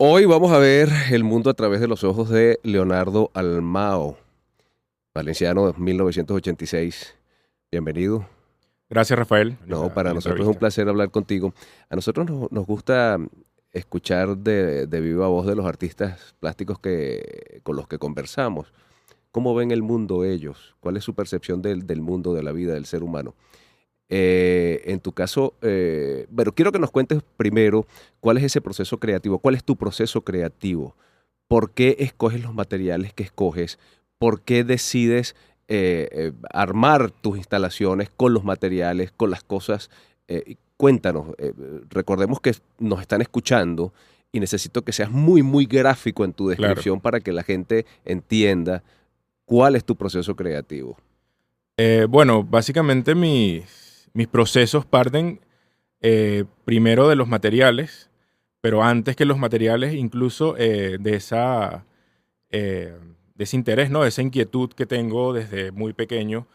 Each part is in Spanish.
Hoy vamos a ver el mundo a través de los ojos de Leonardo Almao, valenciano de 1986. Bienvenido. Gracias, Rafael, No, a para la nosotros es un entrevista. placer hablar contigo. A nosotros nos gusta escuchar de viva voz de los artistas plásticos con los que conversamos. ¿Cómo ven el mundo ellos? ¿Cuál es su percepción del mundo, de la vida, del ser humano? En tu caso, bueno, quiero que nos cuentes primero cuál es ese proceso creativo, cuál es tu proceso creativo, por qué escoges los materiales que escoges, por qué decides armar tus instalaciones con los materiales, con las cosas. Cuéntanos, recordemos que nos están escuchando y necesito que seas muy, muy gráfico en tu Claro. descripción para que la gente entienda cuál es tu proceso creativo. Bueno, básicamente mis procesos parten primero de los materiales, pero antes que los materiales, incluso eh, de ese interés, ¿no? De esa inquietud que tengo desde muy pequeño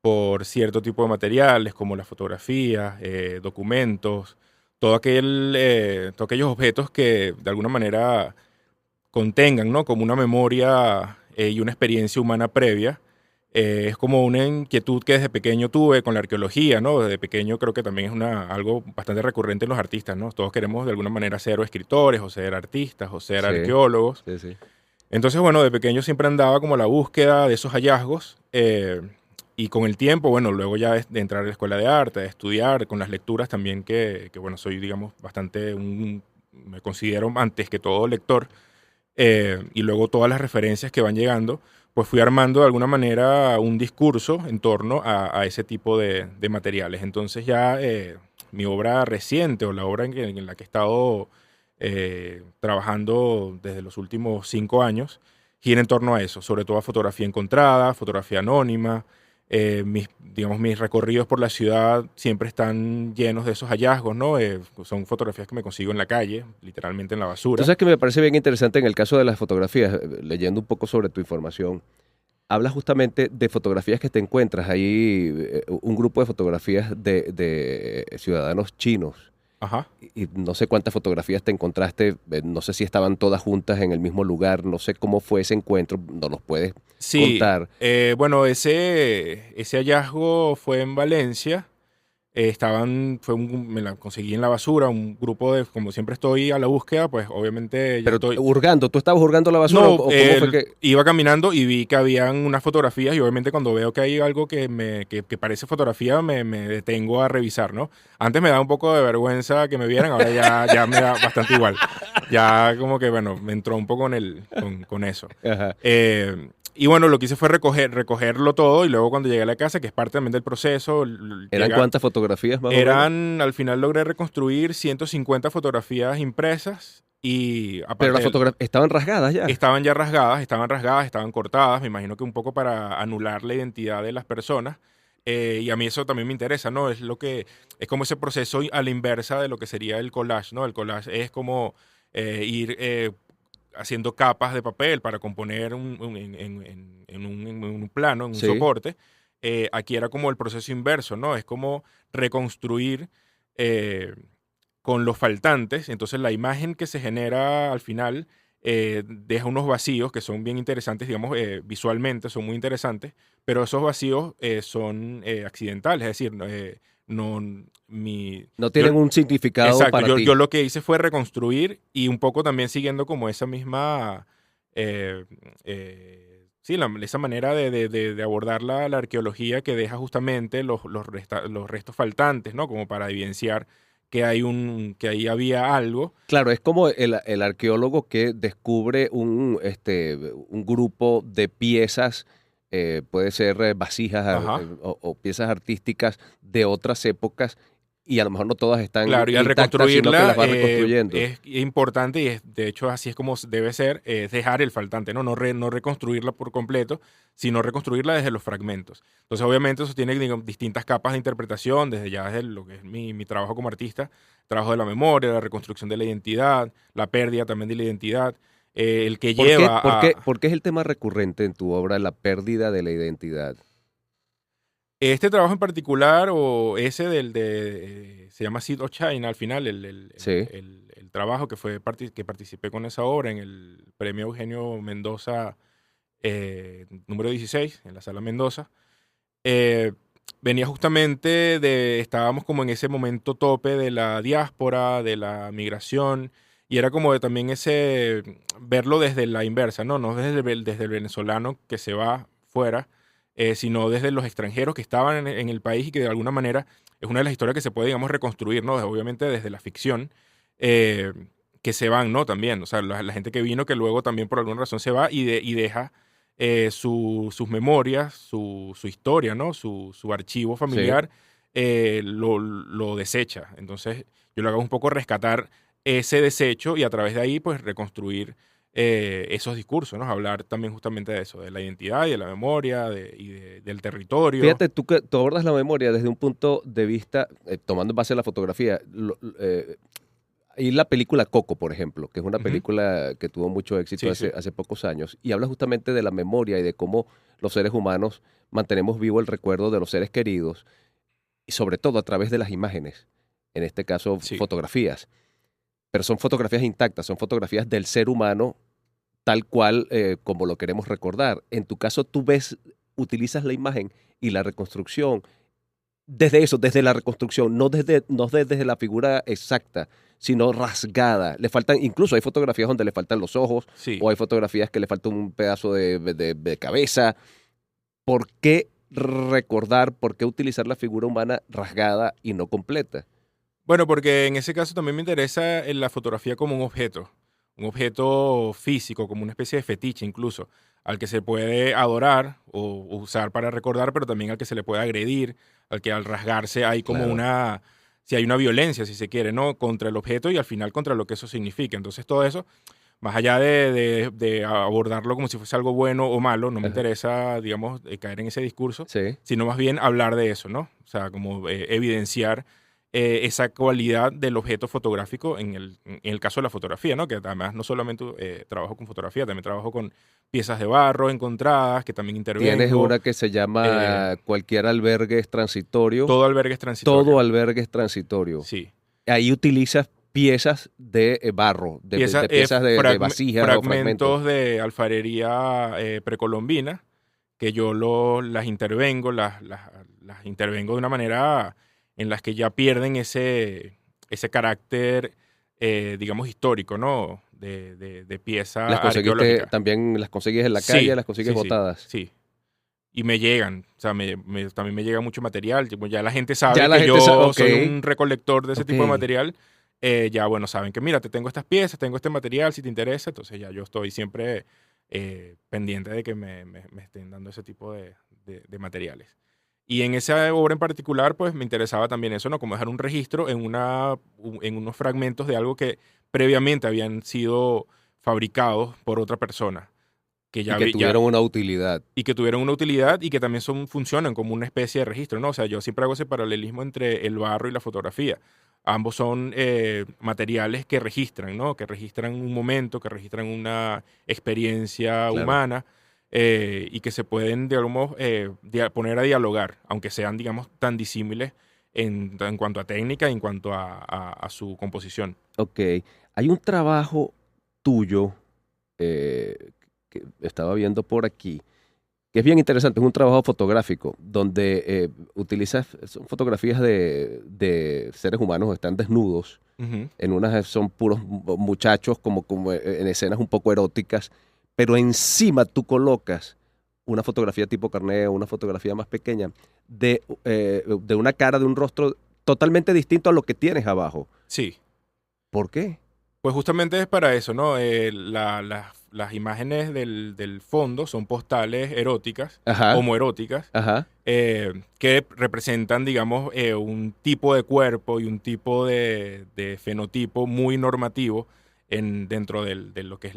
por cierto tipo de materiales, como las fotografías, documentos, todos aquellos objetos que de alguna manera contengan, ¿no? Como una memoria y una experiencia humana previa. Es como una inquietud que desde pequeño tuve con la arqueología, ¿no? Desde pequeño creo que también es algo bastante recurrente en los artistas, ¿no? Todos queremos de alguna manera ser o escritores, o ser artistas, o ser Sí, arqueólogos. sí, sí. Entonces, bueno, de pequeño siempre andaba como a la búsqueda de esos hallazgos. Y con el tiempo, bueno, luego ya de entrar a la escuela de arte, de estudiar, con las lecturas también, bueno, soy, digamos, me considero antes que todo lector, y luego todas las referencias que van llegando, pues fui armando de alguna manera un discurso en torno a ese tipo de materiales. Entonces ya mi obra reciente o la obra en la que he estado trabajando desde los últimos 5 años gira en torno a eso, sobre todo a fotografía encontrada, fotografía anónima. Digamos, mis recorridos por la ciudad siempre están llenos de esos hallazgos, ¿no? Son fotografías que me consigo en la calle, literalmente en la Tú basura. sabes que me parece bien interesante en el caso de las fotografías, leyendo un poco sobre tu información, hablas justamente de fotografías que te encuentras. Hay un grupo de fotografías de ciudadanos chinos Ajá. y no sé cuántas fotografías te encontraste, no sé si estaban todas juntas en el mismo lugar, no sé cómo fue ese encuentro, no los puedes Sí, contar. bueno, ese hallazgo fue en Valencia. Me la conseguí en la basura, un grupo como siempre estoy a la búsqueda, pues obviamente ya Pero estoy. hurgando, ¿tú estabas hurgando la basura No, o cómo fue que...? iba caminando y vi que habían unas fotografías y obviamente cuando veo que hay algo que parece fotografía me detengo a revisar, ¿no? Antes me daba un poco de vergüenza que me vieran, ahora ya me da bastante igual. Ya como que, bueno, me entró un poco con eso. Ajá. Y bueno, lo que hice fue recogerlo todo y luego cuando llegué a la casa, que es parte también del proceso, ¿Eran cuántas fotografías más o menos? al final logré reconstruir 150 fotografías impresas y Pero las aparte fotografías estaban rasgadas ya. estaban rasgadas, estaban cortadas, me imagino que un poco para anular la identidad de las personas. Y a mí eso también me interesa, ¿no? Es como ese proceso a la inversa de lo que sería el collage, ¿no? El collage es como ir haciendo capas de papel para componer en un plano, en un Sí. soporte. Aquí era como el proceso inverso, ¿no? Es como reconstruir eh, con los faltantes. Entonces la imagen que se genera al final deja unos vacíos que son bien interesantes, digamos, visualmente son muy interesantes, pero esos vacíos son accidentales, es decir, no, No yo, tienen un significado exacto, para yo ti. lo que hice fue reconstruir y un poco también siguiendo como esa misma, eh, sí, esa manera de abordar la arqueología que deja justamente los restos faltantes, ¿no? Como para evidenciar que ahí había algo. Claro, es como el arqueólogo que descubre un grupo de piezas, puede ser vasijas Ajá. o piezas artísticas de otras épocas, y a lo mejor no todas están Claro, y al intactas, sino que las reconstruirla va reconstruyendo. es importante y de hecho así es como debe ser, es dejar el faltante, ¿no? No reconstruirla por completo, sino reconstruirla desde los fragmentos. Entonces, obviamente, eso tiene, digamos, distintas capas de interpretación, desde lo que es mi trabajo como artista, trabajo de la memoria, la reconstrucción de la identidad, la pérdida también de la identidad, el que ¿Por qué, lleva por qué, a. por qué es el tema recurrente en tu obra la pérdida de la identidad? Este trabajo en particular, o ese se llama Seed of China, al final, Sí, el trabajo que que participé con esa obra en el Premio Eugenio Mendoza número 16, en la Sala Mendoza. eh, Venía justamente estábamos como en ese momento tope de la diáspora, de la migración, y era como de también verlo desde la inversa, ¿no? No desde el venezolano que se va fuera, sino desde los extranjeros que estaban en el país y que de alguna manera es una de las historias que se puede, digamos, reconstruir, ¿no? Obviamente desde la ficción, eh, que se van, ¿no? También, o sea, la gente que vino que luego también por alguna razón se va y deja sus memorias, su historia, ¿no? Su archivo sí. familiar, lo desecha. Entonces, yo lo hago un poco rescatar ese desecho y a través de ahí, pues, reconstruir esos discursos, ¿no? Hablar también justamente de eso, de la identidad y de la memoria del territorio. Fíjate, tú abordas la memoria desde un punto de vista, tomando en base a la fotografía. Y la película Coco, por ejemplo, que es una Ujú. película que tuvo mucho éxito Sí, sí. hace pocos años, y habla justamente de la memoria y de cómo los seres humanos mantenemos vivo el recuerdo de los seres queridos, y sobre todo a través de las imágenes, en este caso Sí. fotografías, pero son fotografías intactas, son fotografías del ser humano tal cual como lo queremos recordar. En tu caso, tú ves, utilizas la imagen y la reconstrucción desde eso, desde la reconstrucción, no desde la figura exacta, sino rasgada. Le faltan, incluso hay fotografías donde le faltan los ojos, Sí. o hay fotografías que le falta un pedazo de cabeza. ¿Por qué recordar, por qué utilizar la figura humana rasgada y no completa? Bueno, porque en ese caso también me interesa la fotografía como un objeto físico, como una especie de fetiche incluso, al que se puede adorar o usar para recordar, pero también al que se le puede agredir, al que al rasgarse hay como Claro. si hay una violencia, si se quiere, ¿no? Contra el objeto y al final contra lo que eso significa. Entonces todo eso, más allá de abordarlo como si fuese algo bueno o malo, no me Ajá. interesa, digamos, caer en ese discurso, Sí. sino más bien hablar de eso, ¿no? O sea, como evidenciar esa cualidad del objeto fotográfico en el caso de la fotografía, ¿no? Que además no solamente trabajo con fotografía, también trabajo con piezas de barro encontradas, que también Tienes intervengo. una que se eh, llama Cualquier albergue es transitorio. Todo albergue es Todo transitorio. albergue es transitorio. Sí. Ahí utilizas piezas de barro, Piezas, de piezas de vasijas o fragmentos. fragmentos de alfarería precolombina, que yo las intervengo, las intervengo de una manera en las que ya pierden ese carácter, digamos, histórico, ¿no? De pieza Las conseguiste, arqueológica. también las consigues en la calle, Sí, las consigues sí, sí, botadas. sí. Y me llegan, o sea, también me llega mucho material. Tipo, ya la gente Ya sabe la que gente sabe, yo ok, soy un recolector de ese ok. tipo de material. Ya, bueno, saben que, mira, te tengo estas piezas, tengo este material, si te interesa. Entonces ya yo estoy siempre pendiente de que me estén dando ese tipo de materiales. Y en esa obra en particular, pues me interesaba también eso, ¿no? Como dejar un registro en unos fragmentos de algo que previamente habían sido fabricados por otra persona, que Y ya, que ya tuvieron una utilidad. y que tuvieron una utilidad y que también funcionan como una especie de registro, ¿no? O sea, yo siempre hago ese paralelismo entre el barro y la fotografía. Ambos son materiales que registran, ¿no? Que registran un momento, que registran una experiencia Claro. humana y que se pueden, digamos, poner a dialogar, aunque sean, digamos, tan disímiles en cuanto a técnica y en cuanto a su composición. Ok. Hay un trabajo tuyo eh, que estaba viendo por aquí, que es bien interesante, es un trabajo fotográfico, donde utilizas, son fotografías de seres humanos, están desnudos. Ujú. En unas son puros muchachos como en escenas un poco eróticas, pero encima tú colocas una fotografía tipo carneo, una fotografía más pequeña de una cara, de un rostro totalmente distinto a lo que tienes abajo. Sí. ¿Por qué? Pues justamente es para eso, ¿no? Las imágenes del fondo son postales eróticas, Ajá, homoeróticas, ajá, que representan, digamos, un tipo de cuerpo y un tipo de fenotipo muy normativo dentro de lo que es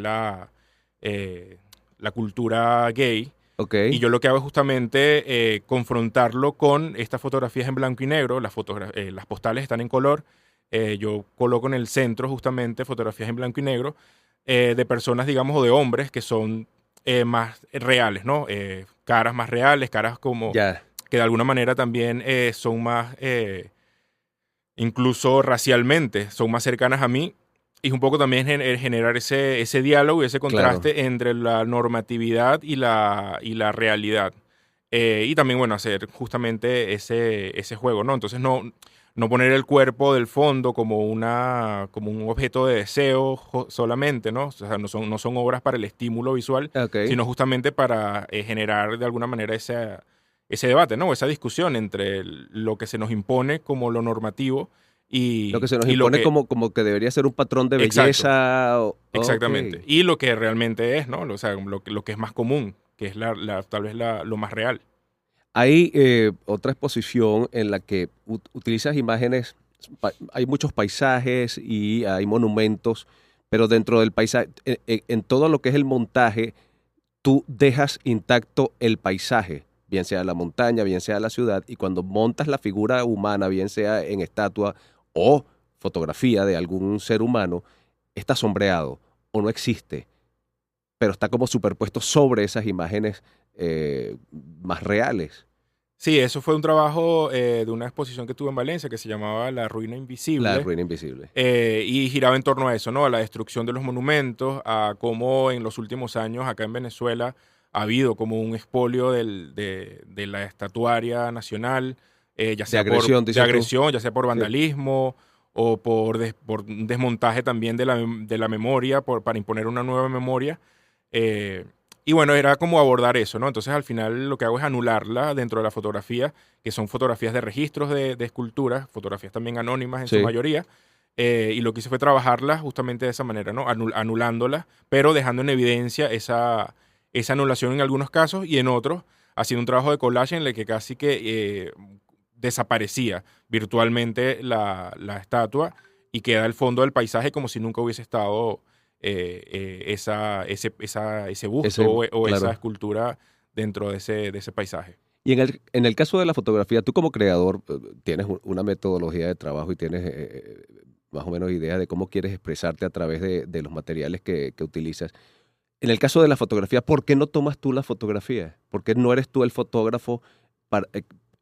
eh, la cultura gay. ok, Y yo lo que hago es justamente confrontarlo con estas fotografías en blanco y negro. Las postales están en color. Yo coloco en el centro justamente fotografías en blanco y negro de personas, digamos, o de hombres que son más reales, ¿no? Caras más reales, caras como ya. que de alguna manera también son más, incluso racialmente, son más cercanas a mí. Y es un poco también generar ese diálogo y ese Claro. contraste entre la normatividad y la realidad. Y también, bueno, hacer justamente ese juego, ¿no? Entonces, no poner el cuerpo del fondo como un objeto de deseo solamente, ¿no? O sea, no son obras para el estímulo visual, Ok. sino justamente para generar de alguna manera ese debate, ¿no? Esa discusión entre lo que se nos impone como lo normativo Lo que y, se nos y lo impone que... como que debería ser un patrón de Exacto, belleza. Ok. exactamente. Y lo que realmente es, ¿no? O sea, lo que es más común, que es tal vez lo más real. Hay otra exposición en la que utilizas imágenes, hay muchos paisajes y hay monumentos, pero dentro del paisaje, en todo lo que es el montaje, tú dejas intacto el paisaje, bien sea la montaña, bien sea la ciudad, y cuando montas la figura humana, bien sea en estatua o fotografía de algún ser humano, está sombreado o no existe, pero está como superpuesto sobre esas imágenes más reales. Sí, eso fue un trabajo de una exposición que tuve en Valencia que se llamaba La Ruina La Invisible. ruina invisible. Y giraba en torno a eso, ¿no? A la destrucción de los monumentos, a cómo en los últimos años acá en Venezuela ha habido como un expolio de la estatuaria nacional, ya De sea agresión, de dices tú. agresión, ya sea por Sí. vandalismo o por un desmontaje también de la memoria, para imponer una nueva memoria. Eh, y bueno, era como abordar eso, ¿no? Entonces al final lo que hago es anularla dentro de la fotografía, que son fotografías de registros de esculturas, fotografías también anónimas en su Sí. mayoría, y lo que hice fue trabajarlas justamente de esa manera, ¿no? Anulándolas, pero dejando en evidencia esa anulación en algunos casos y en otros haciendo un trabajo de collage en el que casi que desaparecía virtualmente la estatua y queda el fondo del paisaje como si nunca hubiese estado ese busto Ese, o esa claro. escultura dentro de ese paisaje. Y en el caso de la fotografía, tú como creador tienes una metodología de trabajo y tienes más o menos idea de cómo quieres expresarte a través de los materiales que utilizas. En el caso de la fotografía, ¿por qué no tomas tú la fotografía? ¿Por qué no eres tú el fotógrafo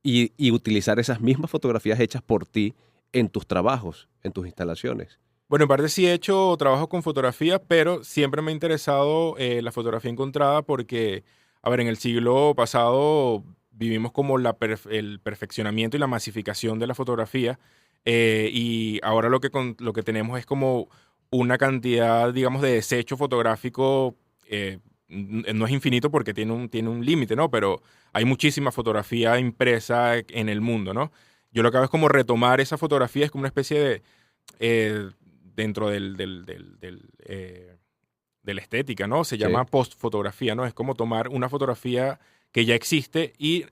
y utilizar esas mismas fotografías hechas por ti en tus trabajos, en tus instalaciones? Bueno, en parte sí he hecho trabajo con fotografía, pero siempre me ha interesado la fotografía encontrada porque, a ver, en el siglo pasado vivimos como el perfeccionamiento y la masificación de la fotografía, y ahora lo que tenemos es como una cantidad, digamos, de desecho fotográfico. No es infinito porque tiene un límite, ¿no? Pero hay muchísima fotografía impresa en el mundo, ¿no? Yo lo que hago es como retomar esa fotografía, es como una especie de eh, dentro de la estética, ¿no? Se Sí. llama postfotografía, ¿no? Es como tomar una fotografía que ya existe y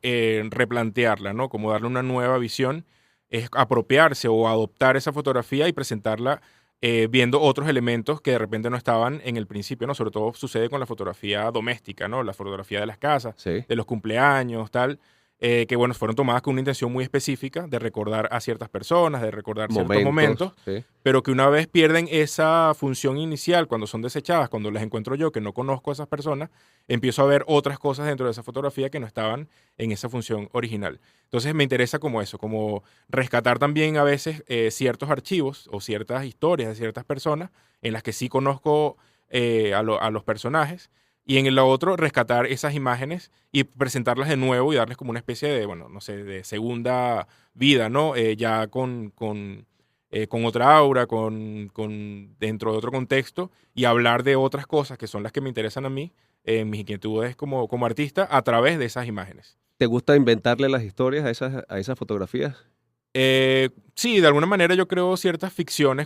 replantearla, ¿no? Como darle una nueva visión, es apropiarse o adoptar esa fotografía y presentarla viendo otros elementos que de repente no estaban en el principio, ¿no? Sobre todo sucede con la fotografía doméstica, ¿no? La fotografía de las casas, Sí. de los cumpleaños, tal, que bueno, fueron tomadas con una intención muy específica de recordar a ciertas personas, de recordar ciertos momentos, Momentos. Sí. pero que una vez pierden esa función inicial, cuando son desechadas, cuando las encuentro yo, que no conozco a esas personas, empiezo a ver otras cosas dentro de esa fotografía que no estaban en esa función original. Entonces me interesa como eso, como rescatar también a veces ciertos archivos o ciertas historias de ciertas personas en las que sí conozco a los personajes, y en el otro rescatar esas imágenes y presentarlas de nuevo y darles como una especie de, bueno, no sé, de segunda vida, ¿no? Ya con otra aura, dentro de otro contexto, y hablar de otras cosas que son las que me interesan a mí, mis inquietudes como artista, a través de esas imágenes. ¿Te gusta inventarle las historias a esas fotografías? Sí, de alguna manera yo creo ciertas ficciones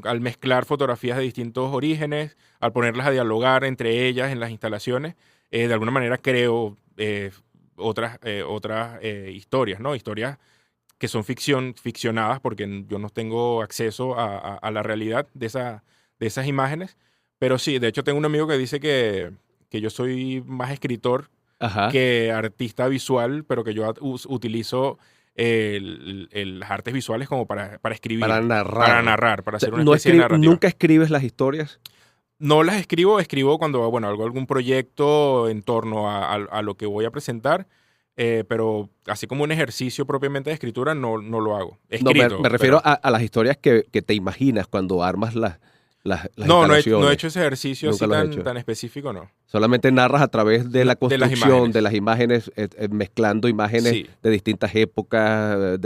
al mezclar fotografías de distintos orígenes, al ponerlas a dialogar entre ellas en las instalaciones, de alguna manera creo otras historias, ¿no? Historias que son ficcionadas porque yo no tengo acceso a la realidad de esas imágenes. Pero sí, de hecho tengo un amigo que dice que yo soy más escritor Ajá. que artista visual, pero que yo utilizo las artes visuales como para Para escribir, narrar. para O narrar, para sea, hacer una especie de narrativa. nunca escribes las historias. No las escribo cuando, bueno, hago algún proyecto en torno a lo que voy a presentar, pero así como un ejercicio propiamente de escritura no lo hago. No, Escrito, me refiero pero a las historias que te imaginas cuando armas las no he instalaciones. hecho ese ejercicio Nunca así lo has tan, hecho. tan específico, no. Solamente narras a través de la De las construcción, de imágenes. las imágenes, mezclando imágenes Sí. de distintas épocas.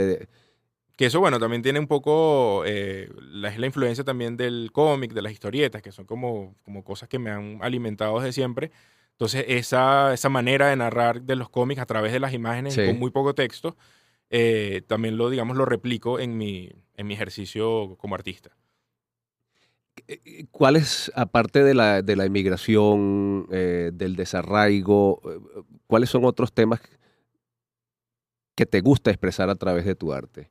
Que eso, bueno, también tiene un poco, es la influencia también del cómic, de las historietas, que son como cosas que me han alimentado desde siempre. Entonces, esa manera de narrar de los cómics a través de las imágenes y con Sí. muy poco texto, también digamos, lo replico en mi ejercicio como artista. ¿Cuál es, aparte de la inmigración, del desarraigo, cuáles son otros temas que te gusta expresar a través de tu arte?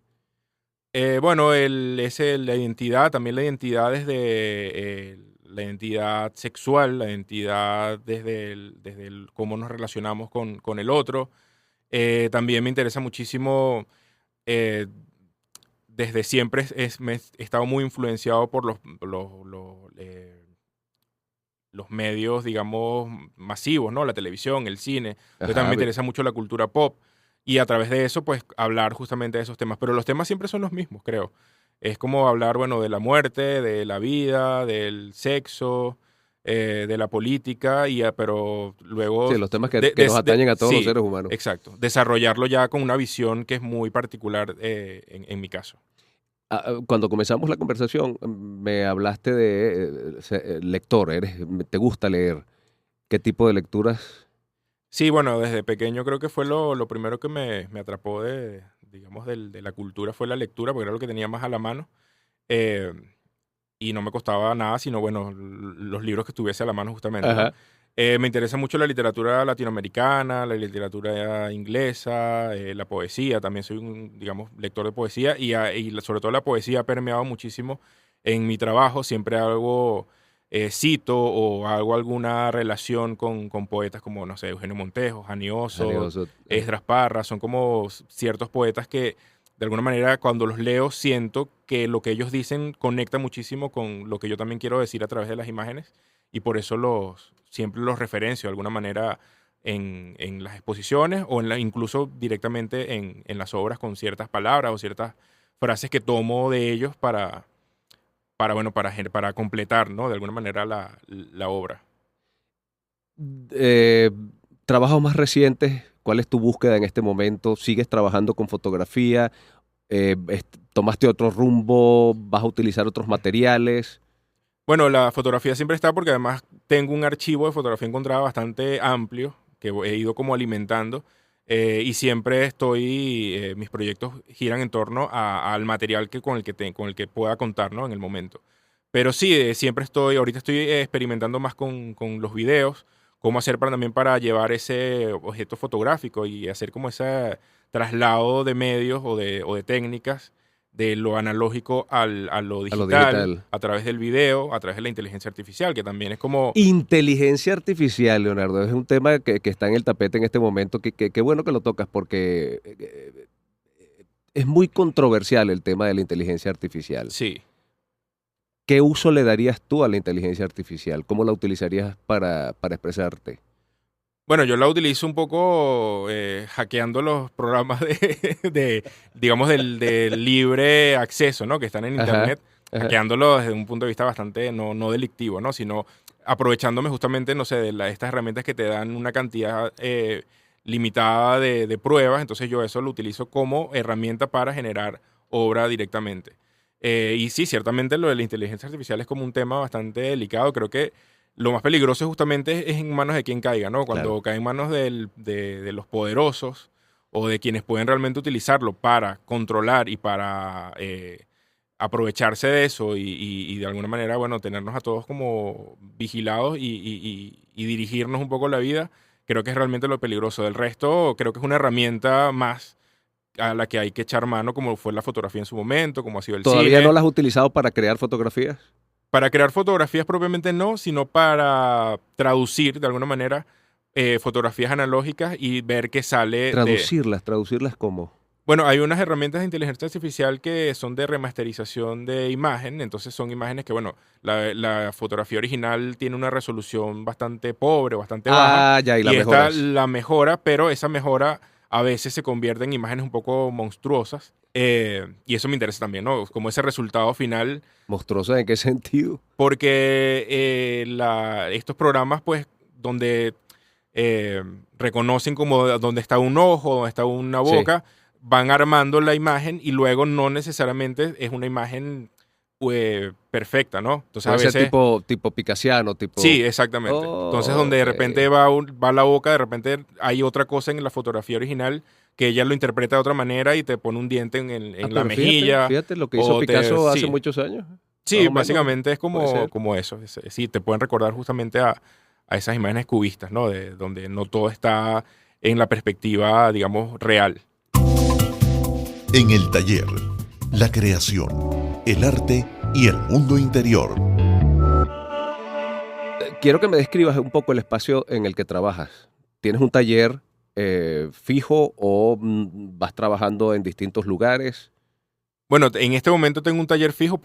Bueno, la identidad, también la identidad desde la identidad sexual, la identidad desde el cómo nos relacionamos con el otro. También me interesa muchísimo, eh, desde siempre he estado muy influenciado por los medios, digamos, masivos, ¿no? La televisión, el cine. Entonces también Ajá, me interesa mucho la cultura pop. Y a través de eso, pues, hablar justamente de esos temas. Pero los temas siempre son los mismos, creo. Es como hablar, bueno, de la muerte, de la vida, del sexo, de la política, pero luego, sí, los temas que nos atañen a todos los sí, seres humanos. exacto. Desarrollarlo ya con una visión que es muy particular, en mi caso. Cuando comenzamos la conversación, me hablaste de lector, te gusta leer. ¿Qué tipo de lecturas? Sí, bueno, desde pequeño creo que fue lo primero que me atrapó digamos, de la cultura fue la lectura, porque era lo que tenía más a la mano. eh, y no me costaba nada, sino, bueno, los libros que estuviese a la mano justamente, ¿no? Ajá. Me interesa mucho la literatura latinoamericana, la literatura inglesa, la poesía, también soy un, digamos, lector de poesía sobre todo la poesía ha permeado muchísimo en mi trabajo, siempre hago, cito o hago alguna relación con poetas como, no sé, Eugenio Montejo, Jani Oso, Jalioso. Esdras Parra, son como ciertos poetas que de alguna manera cuando los leo siento que lo que ellos dicen conecta muchísimo con lo que yo también quiero decir a través de las imágenes y por eso siempre los referencio de alguna manera en las exposiciones o incluso directamente en las obras con ciertas palabras o ciertas frases que tomo de ellos bueno, para completar, ¿no? De alguna manera la obra. Eh, Trabajos más recientes, ¿cuál es tu búsqueda en este momento? ¿Sigues trabajando con fotografía? ¿Tomaste otro rumbo? ¿Vas a utilizar otros materiales? Bueno, la fotografía siempre está porque además tengo un archivo de fotografía encontrada bastante amplio que he ido como alimentando, y siempre mis proyectos giran en torno al material con el que pueda contar, ¿no? En el momento. Pero sí, ahorita estoy experimentando más con los videos, cómo hacer también para llevar ese objeto fotográfico y hacer como ese traslado de medios o de técnicas de lo analógico a lo A lo digital, digital. a través del video, a través de la inteligencia artificial, que también es como, Inteligencia artificial, Leonardo, es un tema que está en el tapete en este momento. Qué bueno que lo tocas porque es muy controversial el tema de la inteligencia artificial. sí. ¿Qué uso le darías tú a la inteligencia artificial? ¿Cómo la utilizarías para expresarte? Bueno, yo la utilizo un poco, hackeando los programas digamos, del libre acceso, ¿no? Que están en Ajá, Internet, ajá. hackeándolo desde un punto de vista bastante no delictivo, ¿no? Sino aprovechándome justamente, no sé, estas herramientas que te dan una cantidad, limitada de pruebas. Entonces yo eso lo utilizo como herramienta para generar obra directamente. Y sí, ciertamente lo de la inteligencia artificial es como un tema bastante delicado. Creo que lo más peligroso justamente es en manos de quien caiga, ¿no? Claro. Cuando cae en manos de los poderosos o de quienes pueden realmente utilizarlo para controlar y para, aprovecharse de eso y de alguna manera, bueno, tenernos a todos como vigilados y dirigirnos un poco la vida, creo que es realmente lo peligroso. Del resto, creo que es una herramienta más a la que hay que echar mano, como fue la fotografía en su momento, como ha sido el ¿Todavía no cine. la has utilizado para crear fotografías? Para crear fotografías propiamente no, sino para traducir de alguna manera, fotografías analógicas y ver qué sale de... Traducirlas ¿cómo? Bueno, hay unas herramientas de inteligencia artificial que son de remasterización de imagen, entonces son imágenes que, bueno, la fotografía original tiene una resolución bastante pobre, bastante baja, Ah, ya, y la y esta mejoras. la mejora, pero esa mejora a veces se convierten en imágenes un poco monstruosas. Y eso me interesa también, ¿no? Como ese resultado final. ¿Monstruosa en qué sentido? Porque estos programas, pues, donde reconocen como dónde está un ojo, dónde está una Sí. boca, van armando la imagen y luego no necesariamente es una imagen perfecta, ¿no? Entonces a Puede ser veces... tipo picasiano, tipo... Sí, exactamente. Entonces Oh, donde de ok. repente va la boca, de repente hay otra cosa en la fotografía original que ella lo interpreta de otra manera y te pone un diente en la Pero fíjate, mejilla fíjate lo que hizo o te... Picasso hace Sí, muchos años. Más sí, o menos, básicamente es puede ser. como eso. Sí, te pueden recordar justamente a esas imágenes cubistas, ¿no? De donde no todo está en la perspectiva, digamos, real. En el taller, la creación, el arte y el mundo interior. Quiero que me describas un poco el espacio en el que trabajas. ¿Tienes un taller fijo o vas trabajando en distintos lugares? Bueno, en este momento tengo un taller fijo,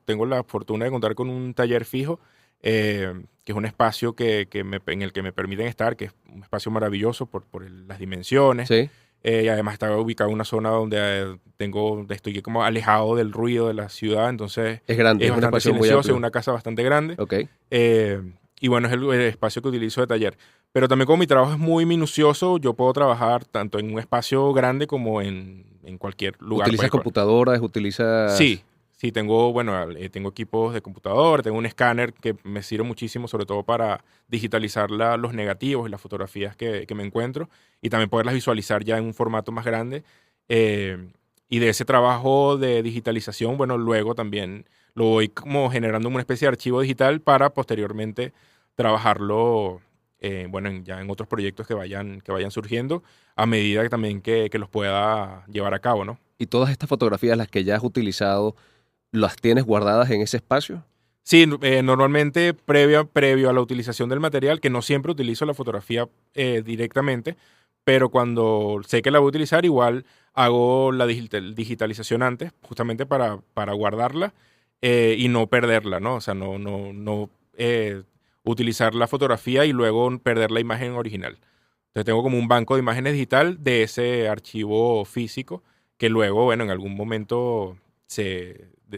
tengo la fortuna de contar con un taller fijo, que es un espacio en el que me permiten estar, que es un espacio maravilloso por las dimensiones. Sí, Y además está ubicado en una zona donde estoy como alejado del ruido de la ciudad, entonces es grande, es es un bastante espacio muy silencioso, es amplio. una casa bastante grande. Ok, eh, y bueno, es el espacio que utilizo de taller. Pero también como mi trabajo es muy minucioso, yo puedo trabajar tanto en un espacio grande como en cualquier lugar. ¿utilizas Pues, computadoras? ¿Utilizas...? sí, sí, tengo equipos de computador, tengo un escáner que me sirve muchísimo, sobre todo para digitalizar los negativos y las fotografías que me encuentro y también poderlas visualizar ya en un formato más grande. Eh, y de ese trabajo de digitalización, bueno, luego también lo voy como generando una especie de archivo digital para posteriormente trabajarlo, bueno, ya en otros proyectos que vayan surgiendo a medida que también que los pueda llevar a cabo, ¿no? ¿Y todas estas fotografías, las que ya has utilizado, las tienes guardadas en ese espacio? Sí, normalmente previo a la utilización del material, que no siempre utilizo la fotografía directamente, pero cuando sé que la voy a utilizar, igual hago la digitalización antes, justamente para guardarla y no perderla, ¿no? O sea, no utilizar la fotografía y luego perder la imagen original. Entonces tengo como un banco de imágenes digital de ese archivo físico que luego, bueno, en algún momento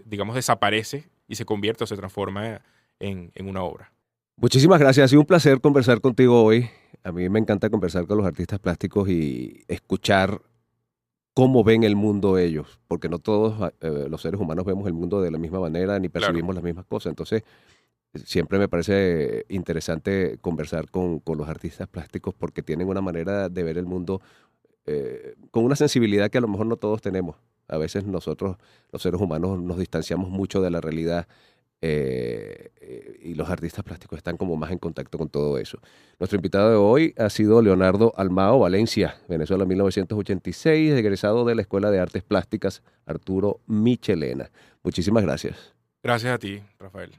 digamos, desaparece y se convierte o se transforma en una obra. Muchísimas gracias. Ha sido un placer conversar contigo hoy. A mí me encanta conversar con los artistas plásticos y escuchar cómo ven el mundo ellos, porque no todos los seres humanos vemos el mundo de la misma manera ni Claro, percibimos las mismas cosas. Entonces, siempre me parece interesante conversar con los artistas plásticos porque tienen una manera de ver el mundo con una sensibilidad que a lo mejor no todos tenemos. A veces nosotros, los seres humanos, nos distanciamos mucho de la realidad y los artistas plásticos están como más en contacto con todo eso. Nuestro invitado de hoy ha sido Leonardo Almao, Valencia, Venezuela, 1986, egresado de la Escuela de Artes Plásticas Arturo Michelena. Muchísimas gracias. gracias a ti, Rafael.